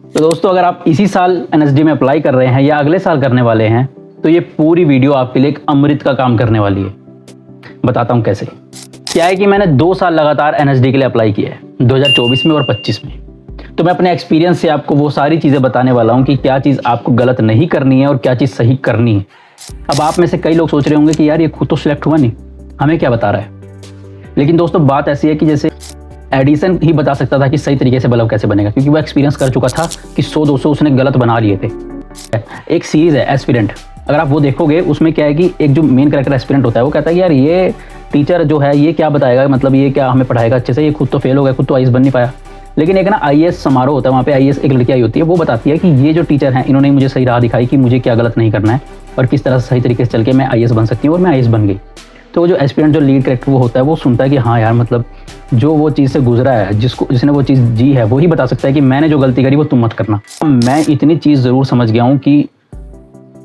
तो दोस्तों अगर आप इसी साल एनएसडी में अप्लाई कर रहे हैं या अगले साल करने वाले हैं तो ये पूरी वीडियो आपके लिए एक अमृत का काम करने वाली है। बताता हूँ कैसे। क्या है कि मैंने 2 साल लगातार एनएसडी के लिए अप्लाई किया है, 2024 में और 25 में। तो मैं अपने एक्सपीरियंस से आपको वो सारी चीज़ें बताने वाला हूँ कि क्या चीज़ आपको गलत नहीं करनी है और क्या चीज़ सही करनी है। अब आप में से कई लोग सोच रहे होंगे कि यार ये खुद तो सिलेक्ट हुआ नहीं, हमें क्या बता रहा है। लेकिन दोस्तों बात ऐसी है कि जैसे एडिसन ही बता सकता था कि सही तरीके से बल्ब कैसे बनेगा, क्योंकि वो एक्सपीरियंस कर चुका था कि 100-200 उसने गलत बना लिए थे। एक सीरीज़ है एस्पिरेंट, अगर आप वो देखोगे उसमें क्या है कि एक जो मेन कैरेक्टर एस्पिरेंट होता है वो कहता है कि यार ये टीचर जो है ये क्या बताएगा, मतलब ये क्या हमें पढ़ाएगा अच्छे से, ये खुद तो फेल हो गया, खुद तो आईएएस बन नहीं पाया। लेकिन एक ना आईएएस समारोह होता है, वहाँ पे आईएएस एक लड़की आई होती है, वो बताती है कि ये जो टीचर हैं इन्होंने मुझे सही राह दिखाई कि मुझे क्या गलत नहीं करना है और किस तरह से सही तरीके से चल के मैं आईएएस बन सकती हूँ, और मैं आईएएस बन गई। तो जो एस्पिरेंट जो लीड कैरेक्टर वो होता है वो सुनता है कि हाँ यार, मतलब जो वो चीज़ से गुजरा है, जिसने वो चीज़ जी है, वही बता सकता है कि मैंने जो गलती करी वो तुम मत करना। मैं इतनी चीज़ ज़रूर समझ गया हूँ कि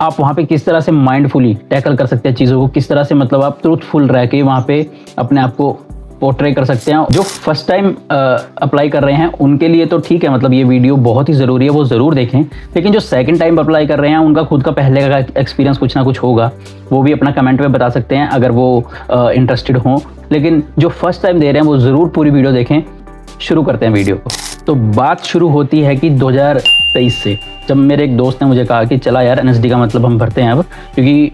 आप वहाँ पे किस तरह से माइंडफुली टैकल कर सकते हैं चीज़ों को, किस तरह से मतलब आप ट्रूथफुल रह के वहाँ पे अपने आप को पोर्ट्रे कर सकते हैं। जो फर्स्ट टाइम अप्लाई कर रहे हैं उनके लिए तो ठीक है, मतलब ये वीडियो बहुत ही ज़रूरी है, वो ज़रूर देखें। लेकिन जो सेकंड टाइम अप्लाई कर रहे हैं उनका खुद का पहले का एक्सपीरियंस कुछ ना कुछ होगा, वो भी अपना कमेंट में बता सकते हैं अगर वो इंटरेस्टेड हों। लेकिन जो फर्स्ट टाइम दे रहे हैं वो ज़रूर पूरी वीडियो देखें। शुरू करते हैं वीडियो को। तो बात शुरू होती है कि 2023 से, जब मेरे एक दोस्त ने मुझे कहा कि चला यार एनएसडी का मतलब हम भरते हैं अब, क्योंकि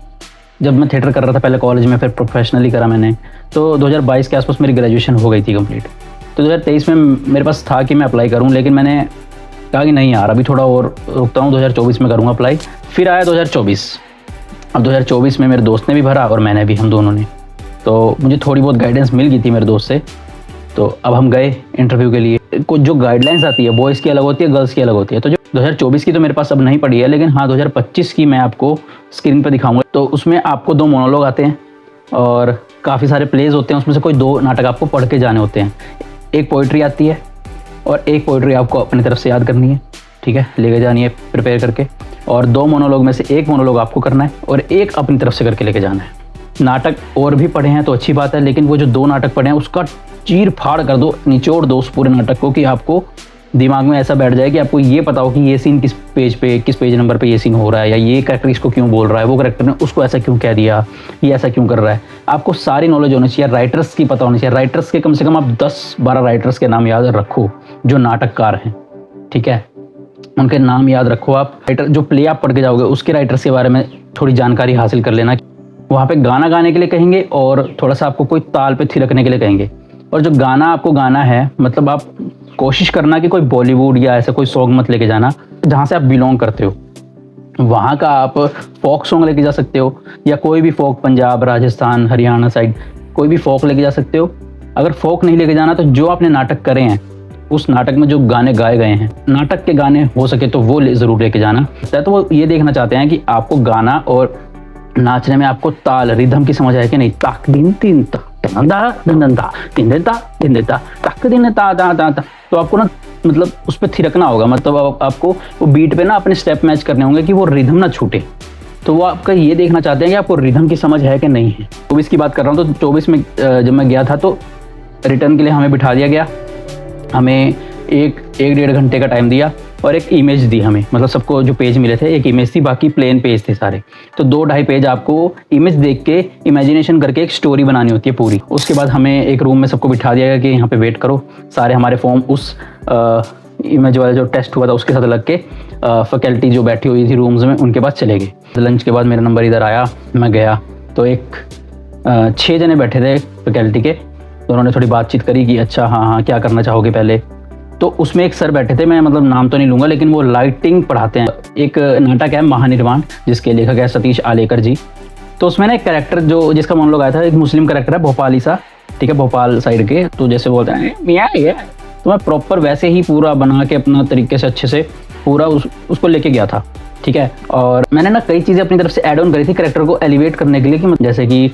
जब मैं थिएटर कर रहा था पहले कॉलेज में, फिर प्रोफेशनली करा मैंने, तो 2022 के आसपास मेरी ग्रेजुएशन हो गई थी कंप्लीट। तो 2023 में मेरे पास था कि मैं अप्लाई करूं, लेकिन मैंने कहा कि नहीं यार अभी थोड़ा और रुकता हूं, 2024 में करूंगा अप्लाई। फिर आया 2024। अब 2024 में मेरे दोस्त ने भी भरा और मैंने भी, हम दोनों ने। तो मुझे थोड़ी बहुत गाइडेंस मिल गई थी मेरे दोस्त से। तो अब हम गए इंटरव्यू के लिए। कुछ जो गाइडलाइंस आती है बॉयज़ की अलग होती है, गर्ल्स की अलग होती है। तो जो 2024 की तो मेरे पास अब नहीं पड़ी है, लेकिन हाँ 2025 की मैं आपको स्क्रीन पर दिखाऊंगा। तो उसमें आपको 2 मोनोलॉग आते हैं और काफ़ी सारे प्लेज होते हैं, उसमें से कोई 2 नाटक आपको पढ़ के जाने होते हैं। एक पोइट्री आती है और एक पोइट्री आपको अपनी तरफ से याद करनी है, ठीक है, लेके जानी है प्रिपेयर करके। और 2 मोनोलॉग में से एक मोनोलॉग आपको करना है और एक अपनी तरफ से करके लेके जाना है। नाटक और भी पढ़े हैं तो अच्छी बात है, लेकिन वो जो 2 नाटक पढ़े हैं उसका चीर फाड़ कर दो, निचोड़ दो उस पूरे नाटक को, कि आपको दिमाग में ऐसा बैठ जाए कि आपको ये पता हो कि ये सीन किस पेज नंबर पे ये सीन हो रहा है, या ये कैरेक्टर इसको क्यों बोल रहा है, वो कैरेक्टर ने उसको ऐसा क्यों कह दिया, ये ऐसा क्यों कर रहा है। आपको सारी नॉलेज होनी चाहिए, राइटर्स की पता होनी चाहिए। राइटर्स के कम से कम आप 10-12 राइटर्स के नाम याद रखो जो नाटककार हैं, ठीक है, उनके नाम याद रखो। आप राइटर जो प्ले आप पढ़ के जाओगे उसके राइटर्स के बारे में थोड़ी जानकारी हासिल कर लेना। वहाँ पे गाना गाने के लिए कहेंगे और थोड़ा सा आपको कोई ताल पे थिरकने के लिए कहेंगे। और जो गाना आपको गाना है, मतलब आप कोशिश करना कि कोई बॉलीवुड या ऐसा कोई सॉन्ग मत लेके जाना जहाँ से आप बिलोंग करते हो। वहाँ का आप फोक सॉन्ग लेके जा सकते हो, या कोई भी फोक, पंजाब, राजस्थान, हरियाणा साइड कोई भी फोक लेके जा सकते हो। अगर फोक नहीं लेके जाना तो जो आपने नाटक करे हैं उस नाटक में जो गाने गाए गए हैं, नाटक के गाने हो सके तो वो ज़रूर लेके जाना। तो वो ये देखना चाहते हैं कि आपको गाना और नाचने में आपको ताल, रिदम की समझ आए कि नहीं। ताक दिन तीन ता दा दिन दा तीन दा दिन दा ताक दिन ता दा दा। तो आपको ना मतलब उस पर थिरकना होगा, मतलब आपको वो बीट पे ना अपने स्टेप मैच करने होंगे कि वो रिदम ना छूटे। तो वो आपका ये देखना चाहते हैं कि आपको रिदम की समझ है कि नहीं है। 24 की बात कर रहा हूँ, तो 24 में जब मैं गया था तो रिटर्न के लिए हमें बिठा दिया गया। हमें 1-1.5 घंटे का टाइम दिया और एक इमेज दी हमें, मतलब सबको जो पेज मिले थे एक इमेज थी, बाकी प्लेन पेज थे सारे। तो 2-2.5 पेज आपको इमेज देख के इमेजिनेशन करके एक स्टोरी बनानी होती है पूरी। उसके बाद हमें एक रूम में सबको बिठा दिया गया कि यहाँ पे वेट करो। सारे हमारे फॉर्म उस इमेज वाला जो टेस्ट हुआ था उसके साथ लग के फैकल्टी जो बैठी हुई थी रूम्स में उनके पास चले गए। लंच के बाद मेरा नंबर इधर आया, मैं गया तो एक 6 जने बैठे थे फैकल्टी के। तो उन्होंने थोड़ी बातचीत करी कि अच्छा हाँ क्या करना चाहोगे पहले। तो उसमें एक सर बैठे थे, मैं मतलब नाम तो नहीं लूँगा, लेकिन वो लाइटिंग पढ़ाते हैं। एक नाटक है महानिर्वाण, जिसके लेखक है सतीश आलेकर जी। तो उसमें ना एक कैरेक्टर जो जिसका मोनोलॉग आया था, एक मुस्लिम कैरेक्टर है, भोपाली सा, ठीक है, भोपाल साइड के। तो जैसे बोलते हैं मियाँ ये, तो मैं प्रॉपर वैसे ही पूरा बना के अपना तरीके से अच्छे से पूरा उसको लेके गया था, ठीक है। और मैंने ना कई चीज़ें अपनी तरफ से ऐड ऑन करी थी कैरेक्टर को एलिवेट करने के लिए, कि जैसे कि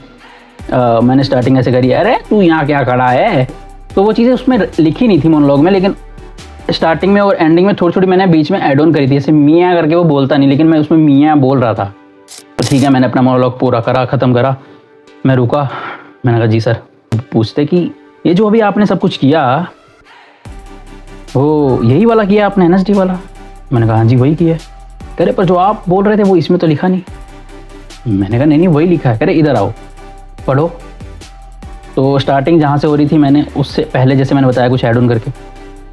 मैंने स्टार्टिंग ऐसे करी, अरे तू यहाँ क्या खड़ा है। तो वो चीज़ें उसमें लिखी नहीं थी मोनोलॉग में, लेकिन स्टार्टिंग में और एंडिंग में थोड़ी थोड़ी मैंने बीच में ऐड ऑन करी थी। जैसे मियाँ करके वो बोलता नहीं, लेकिन मैं उसमें मियाँ बोल रहा था। तो ठीक है, मैंने अपना मोनोलॉग पूरा करा, ख़त्म करा। मैं रुका, मैंने कहा जी सर। पूछते कि ये जो अभी आपने सब कुछ किया वो यही वाला किया आपने, एनएसडी वाला? मैंने कहा हाँ जी वही की है। कह रहे पर जो आप बोल रहे थे वो इसमें तो लिखा नहीं। मैंने कहा नहीं वही लिखा है। कह रहे इधर आओ पढ़ो। तो स्टार्टिंग जहाँ से हो रही थी मैंने उससे पहले जैसे मैंने बताया कुछ ऐड ऑन करके,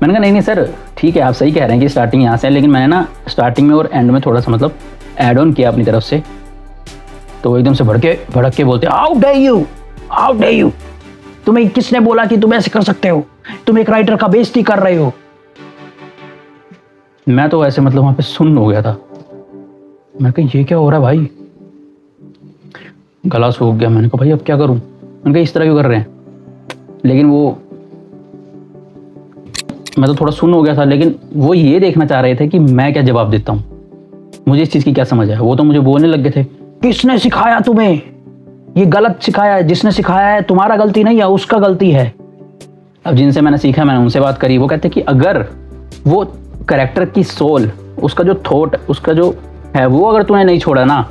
मैंने कहा नहीं सर ठीक है आप सही कह रहे हैं कि स्टार्टिंग यहाँ से है, लेकिन मैंने ना स्टार्टिंग में और एंड में थोड़ा सा मतलब ऐड ऑन किया अपनी तरफ से। तो वो एकदम से भड़क के बोलते हाउ डे यू, तुम्हें किसने बोला कि तुम ऐसे कर सकते हो, तुम एक राइटर का बेइज्जती कर रहे हो। मैं तो ऐसे मतलब वहां पे सुन्न हो गया था। मैं कहा ये क्या हो रहा है भाई, गला सूख गया। मैंने कहा भाई अब क्या करूं। मैंने कहा इस तरह क्यों कर रहे हैं, लेकिन वो मैं तो थोड़ा सुन्न हो गया था, लेकिन वो ये देखना चाह रहे थे कि मैं क्या जवाब देता हूँ, मुझे इस चीज़ की क्या समझ है। वो तो मुझे बोलने लग गए थे किसने सिखाया तुम्हें, ये गलत सिखाया है, जिसने सिखाया है तुम्हारा गलती नहीं है उसका गलती है। अब जिनसे मैंने सीखा मैंने उनसे बात करी, वो कहते कि अगर वो कैरेक्टर की सोल, उसका जो थॉट, उसका जो है वो अगर तूने नहीं छोड़ा ना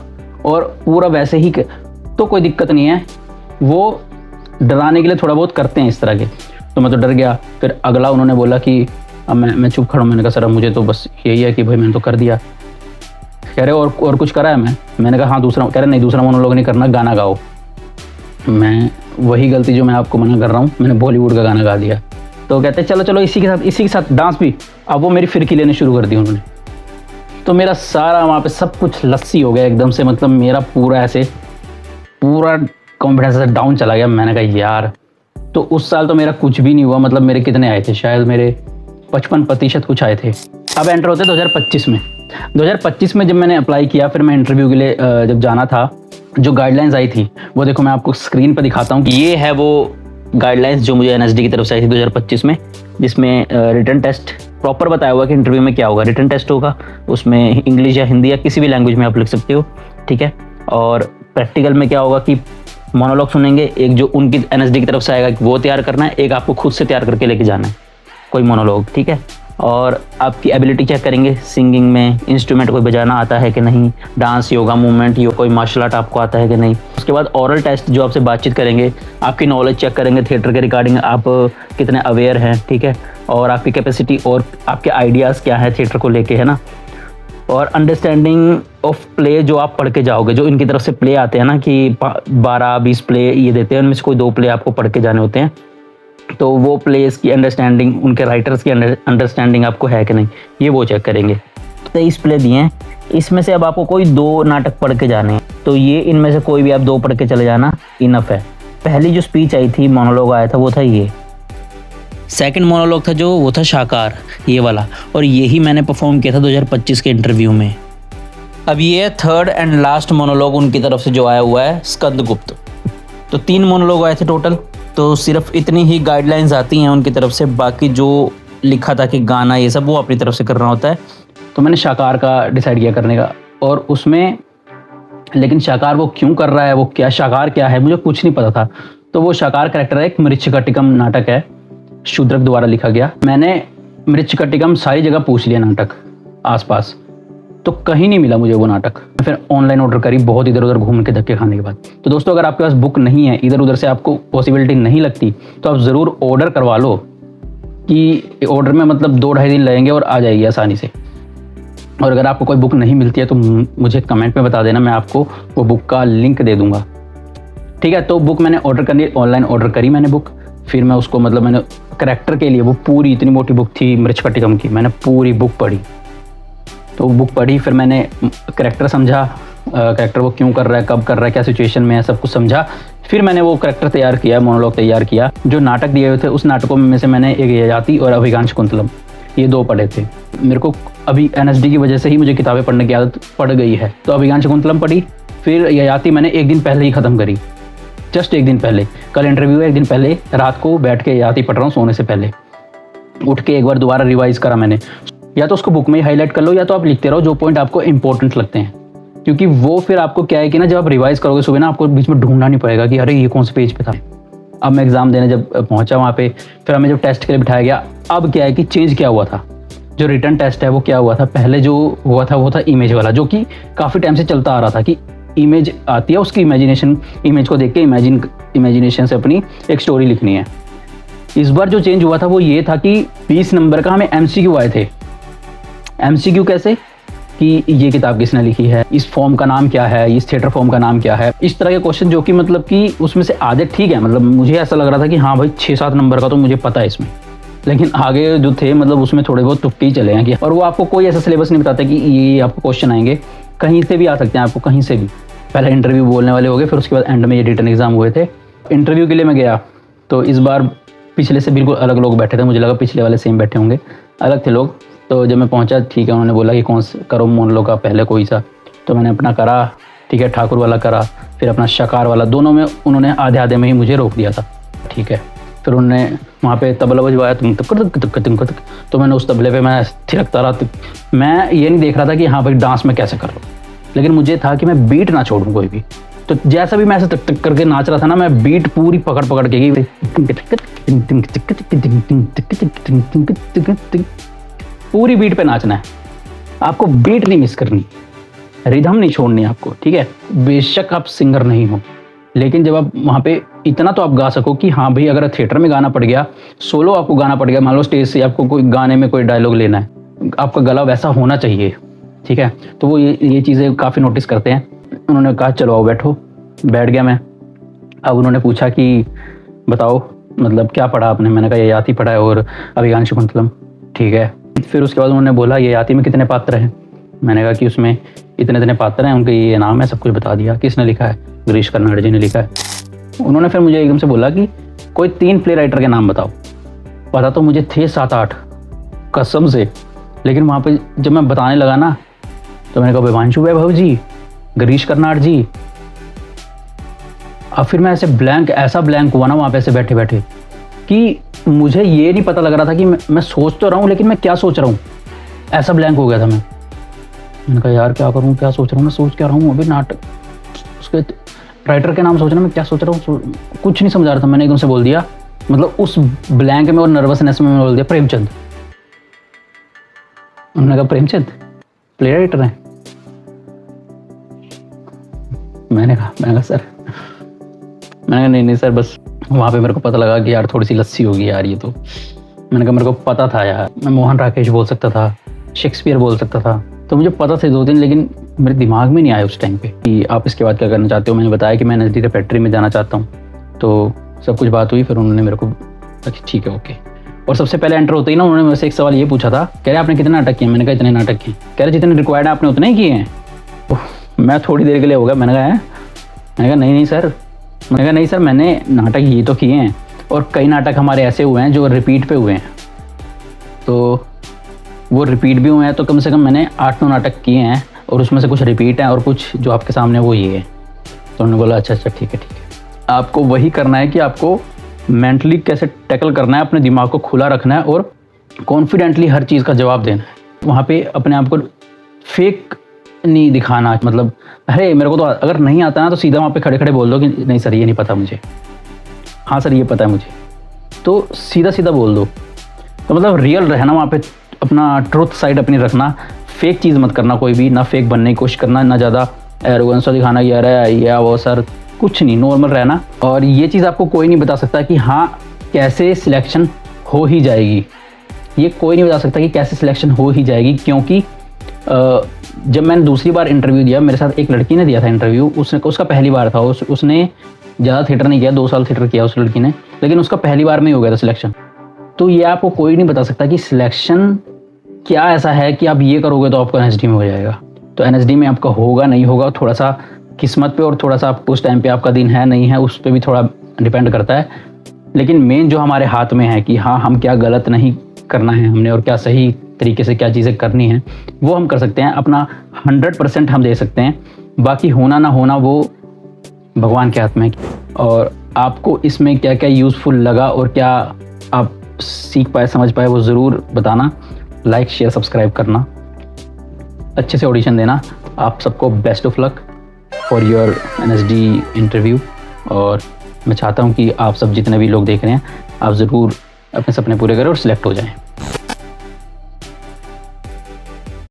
और पूरा वैसे ही तो कोई दिक्कत नहीं है। वो डराने के लिए थोड़ा बहुत करते हैं इस तरह के। तो मैं तो डर गया। फिर अगला उन्होंने बोला कि अब मैं चुप खड़ा हूँ। मैंने कहा सर अब मुझे तो बस यही है कि भाई मैंने तो कर दिया। कह रहे और कुछ करा है मैंने कहा हाँ दूसरा। कह रहे नहीं दूसरा मोनोलॉग नहीं करना, गाना गाओ। मैं वही गलती जो मैं आपको मना कर रहा हूँ, मैंने बॉलीवुड का गाना गा दिया। तो कहते चलो इसी के साथ डांस भी। अब वो मेरी फिरकी लेने शुरू कर दी उन्होंने। तो मेरा सारा वहाँ पे सब कुछ लस्सी हो गया एकदम से, मतलब मेरा पूरा कॉन्फिडेंस डाउन चला गया। मैंने कहा यार, तो उस साल तो मेरा कुछ भी नहीं हुआ। मतलब मेरे कितने आए थे, शायद मेरे 55% कुछ आए थे। अब एंटर होते 2025 में। 2025 में जब मैंने अप्लाई किया, फिर मैं इंटरव्यू के लिए जब जाना था, जो गाइडलाइंस आई थी वो देखो मैं आपको स्क्रीन पर दिखाता हूँ। ये है वो गाइडलाइंस जो मुझे NSD की तरफ से आई थी 2025 में, जिसमें रिटन टेस्ट प्रॉपर बताया हुआ कि इंटरव्यू में क्या होगा। रिटन टेस्ट होगा, उसमें इंग्लिश या हिंदी या किसी भी लैंग्वेज में आप लिख सकते हो, ठीक है। और प्रैक्टिकल में क्या होगा कि मोनोलॉग सुनेंगे, एक जो उनकी NSD की तरफ से आएगा वो तैयार करना है, एक आपको खुद से तैयार करके लेके जाना है कोई मोनोलॉग, ठीक है। और आपकी एबिलिटी चेक करेंगे, सिंगिंग में इंस्ट्रूमेंट कोई बजाना आता है कि नहीं, डांस, योगा, मूवमेंट, यो कोई मार्शल आर्ट आपको आता है कि नहीं। उसके बाद ओरल टेस्ट जो आपसे बातचीत करेंगे, आपकी नॉलेज चेक करेंगे थिएटर के रिगार्डिंग, आप कितने अवेयर हैं, ठीक है, और आपकी कैपेसिटी और आपके आइडियाज़ क्या है थिएटर को लेके, है ना। और अंडरस्टैंडिंग ऑफ प्ले जो आप पढ़ के जाओगे, जो इनकी तरफ से प्ले आते हैं ना कि 12-20 प्ले ये देते हैं, उनमें से कोई 2 प्ले आपको पढ़ के जाने होते हैं। तो वो प्लेस की अंडरस्टैंडिंग, उनके राइटर्स की अंडरस्टैंडिंग आपको है कि नहीं, ये वो चेक करेंगे। 23 प्ले दिए हैं, इसमें से अब आपको कोई 2 नाटक पढ़ के जाने हैं। तो ये इनमें से कोई भी आप 2 पढ़ के चले जाना इनफ है। पहली जो स्पीच आई थी, मोनोलॉग आया था, वो था ये। सेकंड मोनोलॉग था जो, वो था शाकार, ये वाला, और यही मैंने परफॉर्म किया था 2025 के इंटरव्यू में। अब ये थर्ड एंड लास्ट मोनोलॉग उनकी तरफ से जो आया हुआ है, स्कंदगुप्त। तो 3 मोनोलॉग आए थे टोटल। तो सिर्फ इतनी ही गाइडलाइंस आती हैं उनकी तरफ से, बाकी जो लिखा था कि गाना ये सब वो अपनी तरफ से करना होता है। तो मैंने शाकार का डिसाइड किया करने का, और उसमें लेकिन शाकार वो क्यों कर रहा है, वो क्या शाकार क्या है, मुझे कुछ नहीं पता था। तो वो शाकार कैरेक्टर है, एक मृच्छकटिकम नाटक है, शूद्रक द्वारा लिखा गया। मैंने मृच्छकटिकम सारी जगह पूछ लिया नाटक आसपास, तो कहीं नहीं मिला मुझे वो नाटक। फिर ऑनलाइन ऑर्डर करी, बहुत इधर उधर घूम के धक्के खाने के बाद। तो दोस्तों अगर आपके पास बुक नहीं है, इधर उधर से आपको पॉसिबिलिटी नहीं लगती, तो आप ज़रूर ऑर्डर करवा लो, कि ऑर्डर में मतलब 2-2.5 दिन लगेंगे और आ जाएगी आसानी से। और अगर आपको कोई बुक नहीं मिलती है तो मुझे कमेंट में बता देना, मैं आपको वो बुक का लिंक दे दूँगा, ठीक है। तो बुक मैंने ऑर्डर करनी, ऑनलाइन ऑर्डर करी मैंने बुक। फिर मैं उसको मतलब मैंने करैक्टर के लिए, वो पूरी इतनी मोटी बुक थी मृच्छकटिकम की, मैंने पूरी बुक पढ़ी। तो बुक पढ़ी, फिर मैंने करैक्टर समझा, करैक्टर वो क्यों कर रहा है, कब कर रहा है, क्या सिचुएशन में है, सब कुछ समझा। फिर मैंने वो करैक्टर तैयार किया, मोनोलॉग तैयार किया। जो नाटक दिए हुए थे उस नाटकों में से मैंने एक ययाति और अभिज्ञान शकुंतलम, ये 2 पढ़े थे। मेरे को अभी NSD की वजह से ही मुझे किताबें पढ़ने की आदत पड़ गई है। तो अभिज्ञान शकुंतलम पढ़ी, फिर ययाति मैंने 1 दिन पहले ही ख़त्म करी, जस्ट 1 दिन पहले। कल इंटरव्यू है, 1 दिन पहले रात को बैठ के ययाति पढ़ रहा हूँ सोने से पहले। उठ के एक बार दोबारा रिवाइज करा मैंने। या तो उसको बुक में ही हाईलाइट कर लो, या तो आप लिखते रहो जो पॉइंट आपको इंपॉर्टेंट लगते हैं, क्योंकि वो फिर आपको क्या है कि ना जब आप रिवाइज करोगे सुबह ना, आपको बीच में ढूंढना नहीं पड़ेगा कि अरे ये कौन से पेज पे था। अब मैं एग्जाम देने जब पहुंचा वहाँ पे, फिर हमें जब टेस्ट के लिए बिठाया गया, अब क्या है कि चेंज क्या हुआ था, जो रिटर्न टेस्ट है वो क्या हुआ था, पहले जो हुआ था वो था इमेज वाला, जो कि काफ़ी टाइम से चलता आ रहा था कि इमेज आती है, उसकी इमेजिनेशन, इमेज को देख के इमेजिनेशन से अपनी एक स्टोरी लिखनी है। इस बार जो चेंज हुआ था वो ये था कि 20 नंबर का हमें MCQ आए थे। MCQ कैसे कि ये किताब किसने लिखी है, इस फॉर्म का नाम क्या है, इस थिएटर फॉर्म का नाम क्या है, इस तरह के क्वेश्चन जो कि मतलब कि उसमें से आधे ठीक है, मतलब मुझे ऐसा लग रहा था कि हाँ भाई 6-7 नंबर का तो मुझे पता है इसमें, लेकिन आगे जो थे मतलब उसमें थोड़े बहुत तुक्के ही चले हैं कि, और वो आपको कोई ऐसा सिलेबस नहीं बताता कि ये आपको क्वेश्चन आएंगे, कहीं से भी आ सकते हैं आपको, कहीं से भी। पहले इंटरव्यू बोलने वाले हो गए, फिर उसके बाद एंड में ये रिटन एग्जाम हुए थे। इंटरव्यू के लिए मैं गया तो इस बार पिछले से बिल्कुल अलग लोग बैठे थे, मुझे लगा पिछले वाले सेम बैठे होंगे, अलग थे लोग। तो जब मैं पहुंचा, ठीक है, उन्होंने बोला कि कौन सा करो मोनोलॉग का पहले कोई सा, तो मैंने अपना करा, ठीक है, ठाकुर वाला करा, फिर अपना शकार वाला, दोनों में उन्होंने आधे आधे में ही मुझे रोक दिया था, ठीक है। फिर उन्होंने वहाँ पे तबला बजवाया, तो मैंने उस तबले पे मैं थिरकता रहा। मैं ये नहीं देख रहा था कि हाँ भाई डांस में कैसे कर रहा हूँ, लेकिन मुझे था कि मैं बीट ना छोड़ूँ कोई भी। तो जैसा भी मैं ऐसे टक टक करके नाच रहा था ना, मैं बीट पूरी पकड़ पकड़ के पूरी बीट पे नाचना है आपको, बीट नहीं मिस करनी, रिदम नहीं छोड़नी आपको, ठीक है। बेशक आप सिंगर नहीं हो, लेकिन जब आप वहाँ पे इतना तो आप गा सको कि हाँ भाई अगर थिएटर में गाना पड़ गया, सोलो आपको गाना पड़ गया, मान लो स्टेज से आपको कोई गाने में कोई डायलॉग लेना है, आपका गला वैसा होना चाहिए, ठीक है। तो वो ये चीज़ें काफ़ी नोटिस करते हैं। उन्होंने कहा चलो आओ बैठो, बैठ गया मैं। अब उन्होंने पूछा कि बताओ मतलब क्या पढ़ा आपने, मैंने कहा ये याति पढ़ा है और अभिज्ञान शाकुंतलम, ठीक है। फिर उसके बाद उन्होंने बोला ये याति में कितने पात्र हैं, मैंने कहा कि उसमें इतने इतने पात्र हैं, उनके ये नाम है, सब कुछ बता दिया। किसने लिखा है, गिरीश कर्नाड जी ने लिखा है। उन्होंने फिर मुझे एकदम से बोला कि कोई 3 प्ले राइटर के नाम बताओ। पता तो मुझे थे 7-8 कसम से, लेकिन वहाँ पे जब मैं बताने लगा ना, तो मैंने कहा विभांशु वैभव जी, गिरीश कर्नाड जी। अब फिर मैं ऐसा ब्लैंक हुआ ना वहाँ पे ऐसे बैठे बैठे कि मुझे ये नहीं पता लग रहा था कि मैं सोच तो रहा हूँ, लेकिन मैं क्या सोच रहा हूँ, ऐसा ब्लैंक हो गया था मैंने कहा यार क्या करूँ, क्या सोच रहा हूँ, मैं सोच क्या रहा हूँ अभी, नाटक उसके राइटर के नाम सोचना, मैं क्या सोच रहा हूँ, कुछ नहीं समझा रहा था। मैंने एकदम से बोल दिया, मतलब उस ब्लैंक में और नर्वसनेस में मैंने बोल दिया प्रेमचंद। उन्होंने कहा प्रेमचंद प्ले राइटर हैं? मैंने कहा सर, मैंने कहा नहीं सर, बस वहाँ पे मेरे को पता लगा कि यार थोड़ी सी लस्सी होगी यार ये तो। मैंने कहा मेरे को पता था यार, मैं मोहन राकेश बोल सकता था, शेक्सपियर बोल सकता था, तो मुझे पता थे 2-3, लेकिन मेरे दिमाग में नहीं आया उस टाइम पे कि आप इसके बाद क्या करना चाहते हो। मैंने बताया कि मैं एनएसडी रेपेट्री में जाना चाहता हूँ, तो सब कुछ बात हुई। फिर उन्होंने मेरे को ठीक है ओके। और सबसे पहले एंटर होते ही ना उन्होंने मेरे से एक सवाल ये पूछा था, कह रहे आपने कितने नाटक किए? मैंने कहा इतने नाटक किए। कह रहे जितने रिक्वायर्ड है आपने उतने ही किए हैं? मैं थोड़ी देर के लिए हो गया, मैंने कहा नहीं सर, मैंने नाटक ये तो किए हैं, और कई नाटक हमारे ऐसे हुए हैं जो रिपीट पे हुए हैं, तो वो रिपीट भी हुए हैं, तो कम से कम मैंने 8-9 नाटक किए हैं, और उसमें से कुछ रिपीट हैं और कुछ जो आपके सामने वो ये है। तो उन्होंने बोला अच्छा ठीक है। आपको वही करना है कि आपको मेंटली कैसे टैकल करना है, अपने दिमाग को खुला रखना है और कॉन्फिडेंटली हर चीज़ का जवाब देना है। वहाँ पे अपने आप को फेक नहीं दिखाना, मतलब अरे मेरे को तो अगर नहीं आता ना तो सीधा वहाँ पे खड़े खड़े बोल दो कि नहीं सर ये नहीं पता मुझे, हाँ सर ये पता है मुझे, तो सीधा बोल दो। तो मतलब रियल रहना वहाँ पे, अपना ट्रुथ साइड अपनी रखना, फेक चीज़ मत करना कोई भी, ना फेक बनने की कोशिश करना, ना ज़्यादा एरोगेंस दिखाना कि अरे ये वो सर, कुछ नहीं, नॉर्मल रहना। और ये चीज़ आपको कोई नहीं बता सकता कि हाँ कैसे सिलेक्शन हो ही जाएगी, ये कोई नहीं बता सकता कि कैसे सिलेक्शन हो ही जाएगी, क्योंकि जब मैंने दूसरी बार इंटरव्यू दिया, मेरे साथ एक लड़की ने दिया था इंटरव्यू, उसका पहली बार था, उसने ज़्यादा थिएटर नहीं किया, 2 साल थिएटर किया उस लड़की ने, लेकिन उसका पहली बार में ही हो गया था सिलेक्शन। तो ये आपको कोई नहीं बता सकता कि सिलेक्शन क्या ऐसा है कि आप ये करोगे तो आपको एनएसडी में हो जाएगा। तो एनएसडी में आपका होगा नहीं होगा थोड़ा सा किस्मत पे, और थोड़ा सा आप उस टाइम पे आपका दिन है नहीं है उस पर भी थोड़ा डिपेंड करता है, लेकिन मेन जो हमारे हाथ में है कि हाँ हम क्या गलत नहीं करना है हमने, और क्या सही तरीके से क्या चीज़ें करनी है वो हम कर सकते हैं, अपना 100% हम दे सकते हैं। बाकी होना ना होना वो भगवान के हाथ में है। और आपको इसमें क्या क्या यूज़फुल लगा और क्या आप सीख पाए समझ पाए वो ज़रूर बताना, लाइक शेयर सब्सक्राइब करना, अच्छे से ऑडिशन देना। आप सबको best of luck for your NSD interview, और मैं चाहता हूँ कि आप सब जितने भी लोग देख रहे हैं आप ज़रूर अपने सपने पूरे करें और सिलेक्ट हो जाएं।